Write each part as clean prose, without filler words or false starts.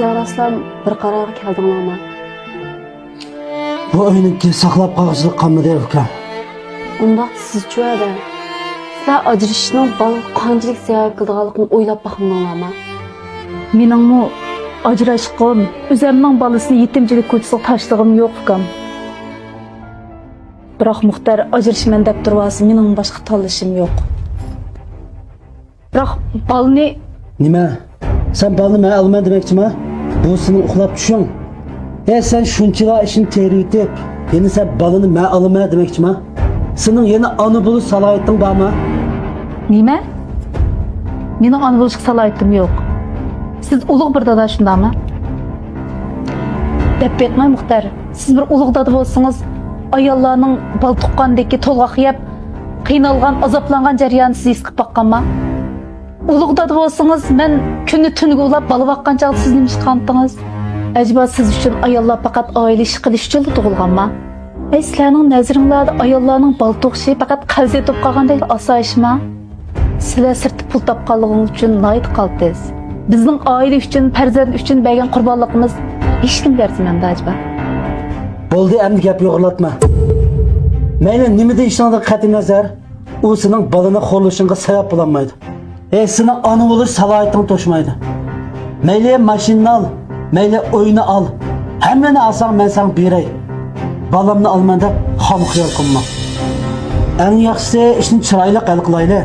sizlar aslan bir qarorga keldinglarmi? Bu o'yinki saqlab qolishlik qanday ekan? Unda siz-chi edi. Sizlar ajrashishning bal qanchalik sabab qilganligini o'ylab baxmanglarmi? Meningmi ajrashqim, o'zimning bolasini yetimchilik ko'chasiga tashlag'im yo'q ekan. Biroq Muxtar ajrashman deb turibsiz, mening boshqa tanlashim yo'q. Biroq balni Nima? Sen balni men olman demoqchimi? Bu sening uxlab tushing. Sen shunchalar ishni teriyib, yana sen balini men olaman demoqchimi? Sening yana ona bo'lish salohiyating bormi? nima? Mening ona bo'lishga salohiyatim yo'q. Siz ulug' bir dada shundami? Deb betmay Muxtar. Siz bir ulug' dada bo'lsangiz, ayollarning bal tuqqandagi to'lg'aq yeb, qiynalgan, azoblangan jarayonni siz his qilib baqqanmi? Ulug' dada bo'lsangiz, men kunni tuniga ulab bala baqqan chog'da siz nima ish qildingiz? Acaba siz uchun ayollar faqat oila ish qilish uchun tug'ilganmi? Sizlarning nazaringlarda ayollarning bal tug'ishi faqat qarz etib qolgandek osoyishmi? Sizlar sirtib pul topganliging uchun noyit qaldingiz. Bizning oila uchun, farzand uchun bergan qurbonligimiz hech kimga arzimanda acaba? Bo'ldi, endi gap yo'g'irlatma. Mayli nimada ishingda qat'iy nazar, u sening balani xo'rlashingga sabab bo'lmaydi. Sening ona bo'lish salohiyating to'shmaydi. Mayli mashinani al, mayli o'yini al. Hammani olsang men sana beray. Balamni olman deb xom xiyol qilma. Eng yaxshisi ishni chiroyli hal qilaylik.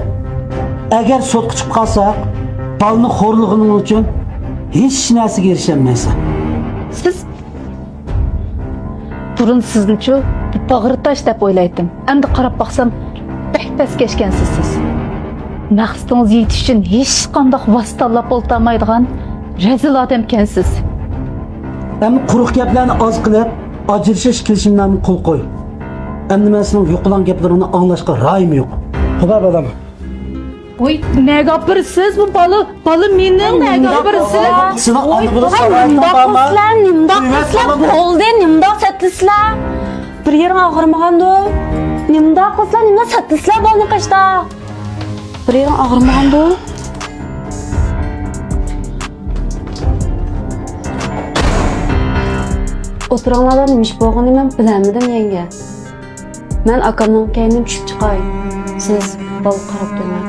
Agar sudga chiqib qolsak, balni xo'rlig'ing uchun hech narsaga erishamaysan. Siz turun sizni-chu bag'ritash deb o'ylaydim. Endi qarab baqsam, behbas kechgansiz siz. Maqsadingiz yetish uchun hech qanday vositalar bo'ltamaydigan rezil odam ekansiz. Endi quruq gaplarni oz qilib, ajrashish kelishimlarni qo'l qo'y. Endi men sening yo'qolgan gaplaringni anglashga ra'yim yo'q. Xudo bolam. Oy, ne gapirsiz bu balı mening ne gapirsiz? Seni ana bo'lib so'rayapman. Nimda bo'ldi, nimda satdinglar? Bir yerim og'rimagandi. Nimda qilsizlar, nimda satdinglar bo'lni qishda? Bir yerim og'rimagandi. O'tiranglardan nima ish bo'lganini men bilmadim yenge. Men akamning kaynidan tushib chiqay. Siz bal qarab turing.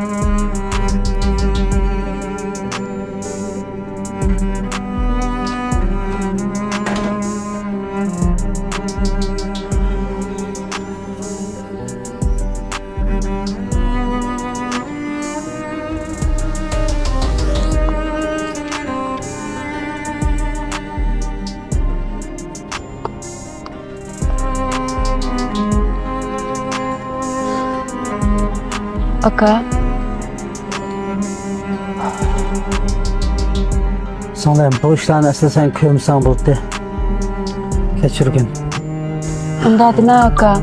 Aka. Sanırım bu işlerini esasen kömsen buldu. Keçirgin. Unda deme aka.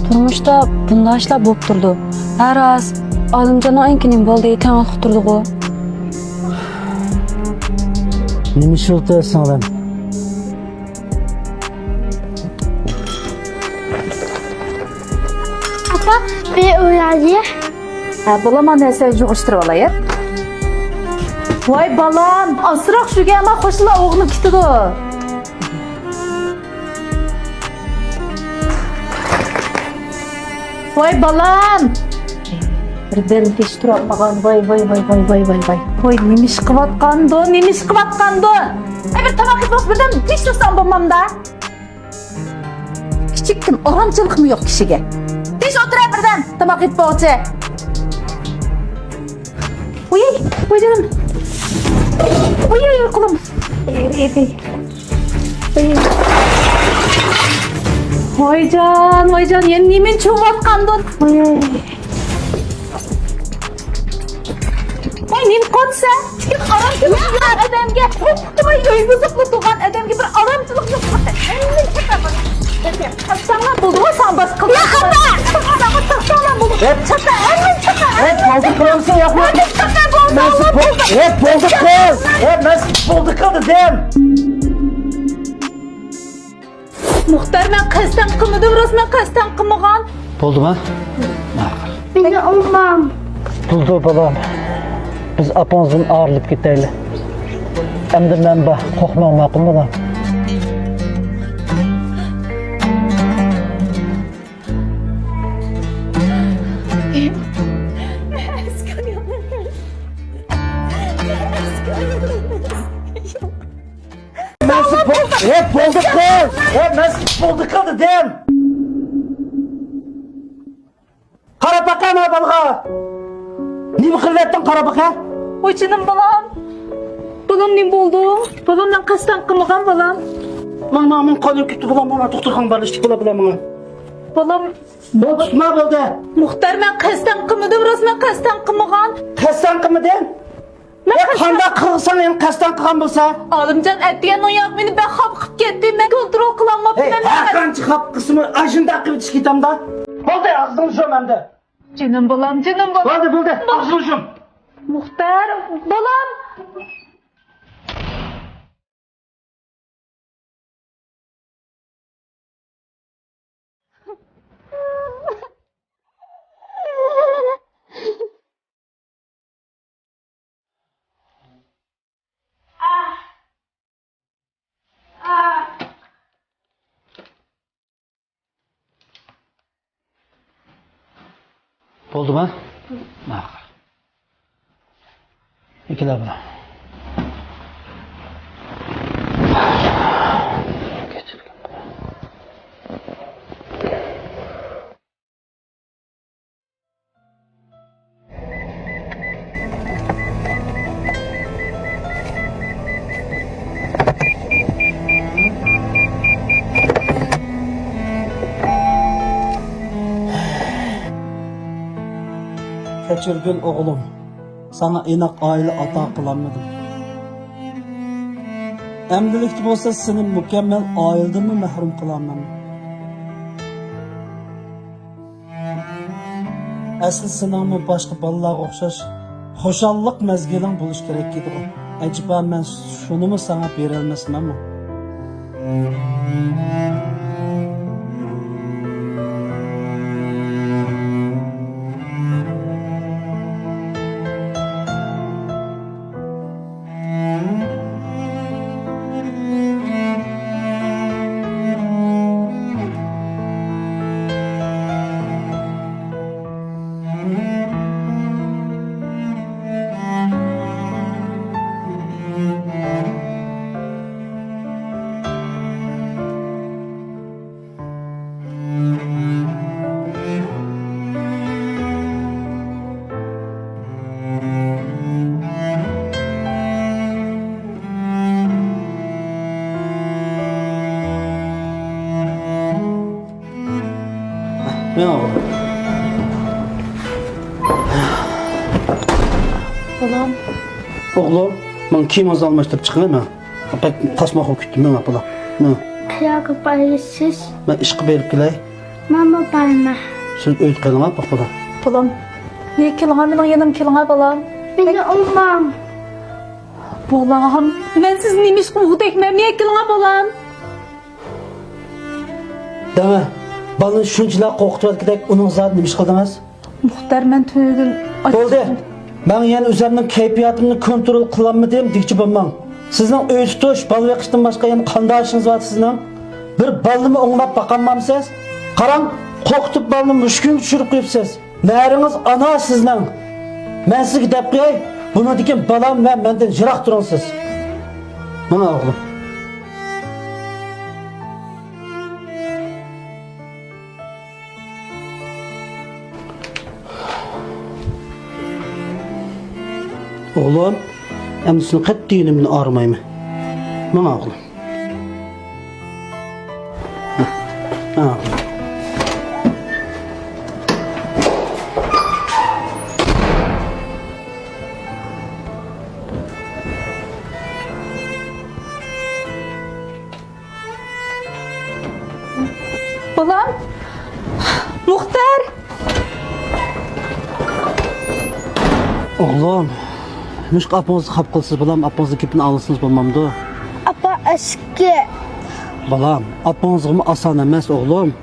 Turmuşda bunda işler bo'lib turdi. Her az Alimcanın enkining bo'ldi, tang turdi o. Nima ish bo'ldi sanırım? Aka, bir uyarıya. Balam narsa yig'ishtirib olay. Voy balam, asroq shuga ama qo'shila o'g'lim ketdi. Voy balam. Birden kesh turmagan. Voy. Voy, nima ish qilayotgandi? Bir tamoq yeb birden kesh tursam bo'lmamda. Kichikkim, oramchilikmi yo'q kishiga? Kesh o'tirib birden tamoq yeb bo'g'chi. Oy canım. Oy kulum. Oy can, yeni nimin çuvat kandın. Oy nim kotsa. Kim aramçılık yapar adamge. Oy yoymuzluklu tuğan adamge bir aramçılık yapar. Sana buldu mu sen bas kılın? Sana buldu. Çata, elmin çata. Fazla kırılsın yapma. Bulduk kız. Nasıl bulduk kaldı dem. Muxtar ben kastan qilmadim, rostman kastan qilmagan. Buldu mu? Beni olmam. Buldu balam. Biz apanızdan ağırlıp gidelim. Endi men bu qo'rqmang ma'qulmi bolam? Hep bulduk kız. Hep nasıl bulduk kız dem. Kara baka mı balga? Ne kılvettin kara baka? Oy canım balam. Balam ne buldu? Balamdan kastan kımıgan balam. Mamamın kanı kütü bulan bana doktorkan barıştık bula bana. Balam Bu tutma buldu. Muhtar ben kastan kımıdım, resmen kastan kımıgan. Kastan kımı dem. Ya kanda kılsan en kastan kılan bulsa. Alımcan ettiyen o yak beni ben kapkıp gittim. Ben kontrol kılanmaptım. Hey, hakan çıkap kısmı ajında kıvı çıkıtamda. Buldu ağzını şom hem de. Canım balam, canım balam. Buldu ağzını şom. Muhtar, balam. Oldu mu? Bak. İki de buna. Keçirgin oğlum, sana inak aile ata kılanmadım. Emdilikte olsa seni mükemmel aileden mi mehrum kılanmam? Asıl sınavımı başka balalar okşaş, hoşallık mezgilin buluş gerek gidi o. Acaba ben şunu mu sana verilmesin ama? Ne oldu? Balam. Oğlum, ben kim azalmıştır çıkıyor mu? Pek tasmak okuttum ben yapıla. Ne? Kıyağı bayısız. Ben işki verip giley. Mama bayma. Siz öğüt kılına bak bula. Balam. Ne kilanga benim yanım kilanga balam. Beni olmam. Balam. Ben siz neymiş kuğut ekmem. Ne kilanga balam. Deme, balın şunçiler korkutup gidek onun zaten demiş kıldınız. Muhtar ben tüygün. Oldu. Ben yani üzerimden keyfiyatımı kontrol kılanmadım dikçi bulmam. Sizin öğüt tutuş, bal yakıştın başka yani kanda işiniz var sizin. Bir balımı oңlap bakanmamsınız. Karan, korkutup balını müşkün düşürüp koyupsiz. Nəriniz ana sizden. Ben size gidip koyay, bunu dikin balam ve benden jirak durun siz. Bana oğlum. Oğlum, emdisini qat düğünümünü ağrımayım. Bana oğlum. Ha. Balam. Muhtar. Oğlum, müş apınızı xap qılsız balam, apınızı kipini alırsınız bulmamdı. Apa eski. Balam, apınızımı asan emas oğlum.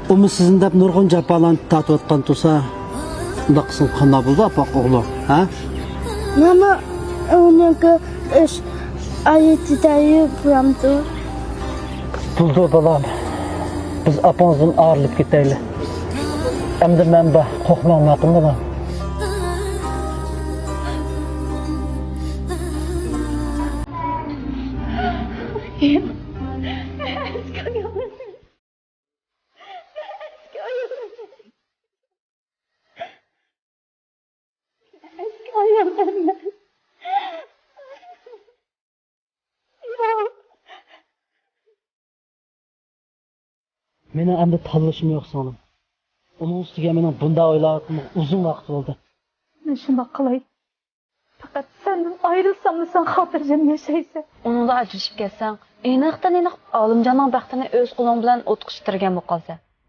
Umu sizin de nurgun cepalan tatı atkan tusa. Bunda kısım qanda buldu apak oğlum, ha? Mama onu iş ayetidayı buramdı. Buldu balam. Biz apanızdan ağırlıp giteyli. Endi ben de kokmam yakında da. Meni endi tanlashim yo'q sonim. Uning ustiga mening bunday o'ylayotganim uzun vaqt bo'ldi. Men shundoq qilay. Faqat sendan ayrilsam sen xotirjam yashaysan. Onunla ajrashib ketsang, aniqdan aniq olimjonning baxtini o'z qo'ling bilan o'tqishtirgan bo'lib qolsa.